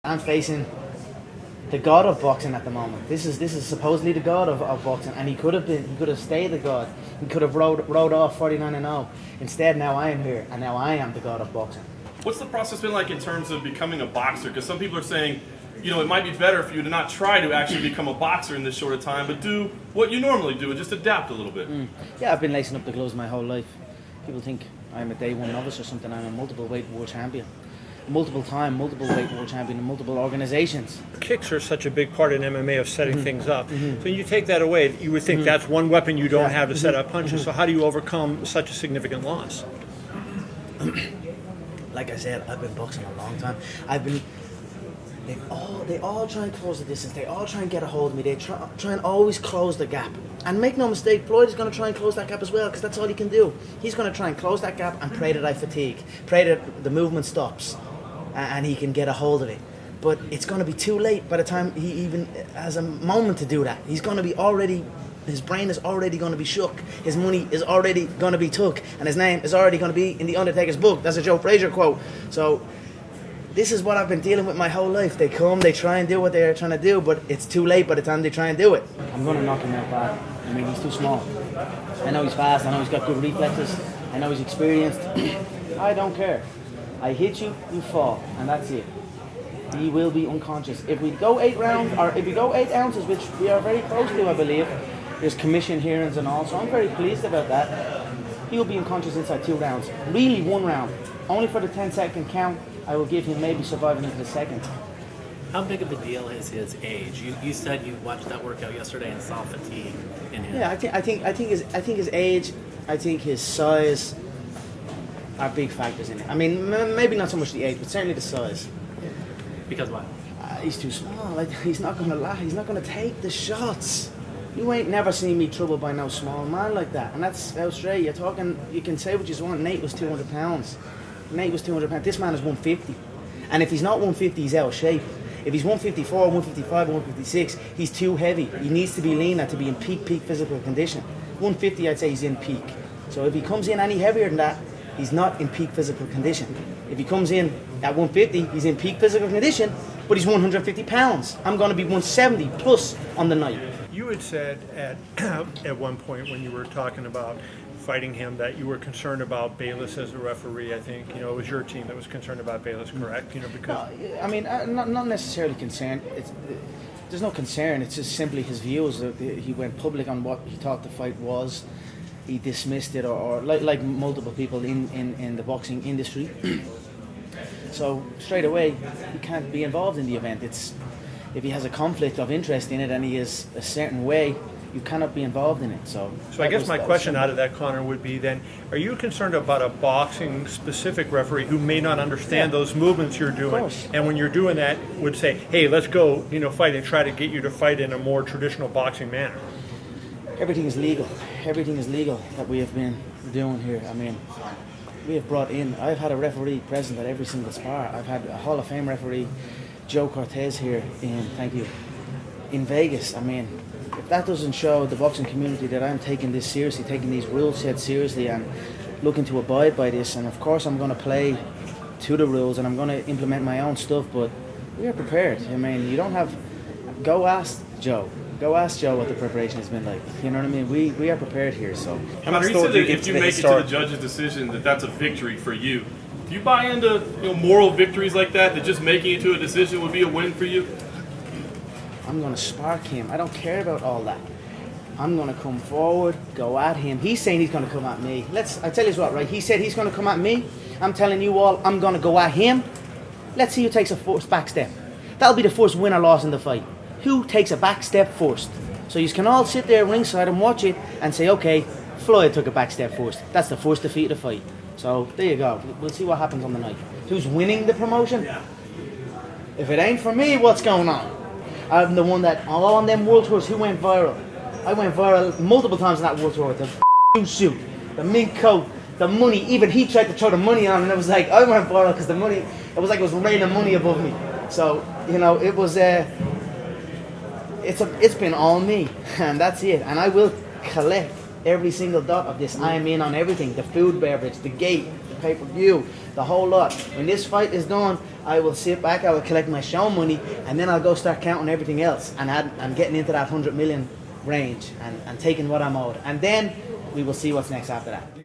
I'm facing the god of boxing at the moment. This is supposedly the god of boxing, and he could have stayed the god. He could have rode off 49-0. Instead, now I am here, and now I am the god of boxing. What's the process been like in terms of becoming a boxer? Because some people are saying, it might be better for you to not try to actually become a boxer in this short of time, but do what you normally do and just adapt a little bit. Yeah, I've been lacing up the gloves my whole life. People think I'm a day one novice or something. I'm a multiple weight world champion. Multiple weight world champion in multiple organizations. Kicks are such a big part in MMA of setting things up. So when you take that away, you would think that's one weapon you don't have to set up punches. So how do you overcome such a significant loss? Like I said, I've been boxing a long time. They all try and close the distance. They all try and get a hold of me. They try and always close the gap. And make no mistake, Floyd is going to try and close that gap as well, because that's all he can do. He's going to try and close that gap and pray that I fatigue. Pray that the movement stops and he can get a hold of it. But it's going to be too late by the time he even has a moment to do that. He's going to be already... His brain is already going to be shook. His money is already going to be took. And his name is already going to be in the Undertaker's book. That's a Joe Frazier quote. So... this is what I've been dealing with my whole life. They come, they try and do what they're trying to do, but it's too late by the time they try and do it. I'm going to knock him out bad. I mean, he's too small. I know he's fast, I know he's got good reflexes, I know he's experienced. I don't care. I hit you, you fall, and that's it. He will be unconscious. If we go 8 rounds, or if we go 8 ounces, which we are very close to, I believe, there's commission hearings and all, so I'm very pleased about that. He will be unconscious inside 2 rounds. Really 1 round. Only for the 10-second count. I will give him maybe surviving into the second. How big of a deal is his age? You said you watched that workout yesterday and saw fatigue in him. Yeah, I think his age, I think his size are big factors in it. I mean, maybe not so much the age, but certainly the size. Because what? He's too small. Like, he's not going to lie. He's not going to take the shots. You ain't never seen me troubled by no small man like that. And that's straight. You're talking. You can say what you want. Nate was 200 pounds. Nate was 200 pounds. This man is 150. And if he's not 150, he's out of shape. If he's 154, 155, or 156, he's too heavy. He needs to be leaner to be in peak physical condition. 150, I'd say he's in peak. So if he comes in any heavier than that, he's not in peak physical condition. If he comes in at 150, he's in peak physical condition, but he's 150 pounds. I'm going to be 170 plus on the night. You had said at one point when you were talking about fighting him that you were concerned about Bayless as a referee. I think it was your team that was concerned about Bayless, correct? Because I mean, not necessarily concerned. There's no concern. It's just simply his views. He went public on what he thought the fight was. He dismissed it, or like multiple people in the boxing industry. So straight away, he can't be involved in the event. If he has a conflict of interest in it and he is a certain way, you cannot be involved in it. So I guess my question out of that, Conor, would be then, are you concerned about a boxing-specific referee who may not understand those movements you're doing, and when you're doing that would say, hey, let's go, fight and try to get you to fight in a more traditional boxing manner? Everything is legal. Everything is legal that we have been doing here. I mean, we have brought in, I've had a referee present at every single spar. I've had a Hall of Fame referee, Joe Cortez, here in Vegas. I mean, if that doesn't show the boxing community that I'm taking this seriously, taking these rules set seriously and looking to abide by this, and of course I'm going to play to the rules and I'm going to implement my own stuff, but we are prepared. I mean, you don't have... Go ask Joe what the preparation has been like. You know what I mean? We are prepared here, so... Conor, you said that if you make it to the judge's decision, that's a victory for you. Do you buy into moral victories like that just making it to a decision would be a win for you? I'm going to spark him. I don't care about all that. I'm going to come forward, go at him. He's saying he's going to come at me. I tell you what, right? He said he's going to come at me. I'm telling you all, I'm going to go at him. Let's see who takes a first back step. That'll be the first win or loss in the fight. Who takes a back step first? So you can all sit there ringside and watch it and say, okay, Floyd took a back step first. That's the first defeat of the fight. So there you go. We'll see what happens on the night. Who's winning the promotion? If it ain't for me, what's going on? I'm the one that, on them world tours, who went viral? I went viral multiple times on that world tour. The new suit, the mink coat, the money. Even he tried to throw the money on, and it was like, I went viral because the money, it was like it was raining money above me. So, it was, it's been all me, and that's it. And I will collect every single dot of this. I am in on everything, the food, beverage, the gate, the pay-per-view, the whole lot. When this fight is done, I will sit back, I will collect my show money, and then I'll go start counting everything else and getting into that 100 million range and taking what I'm owed. And then we will see what's next after that.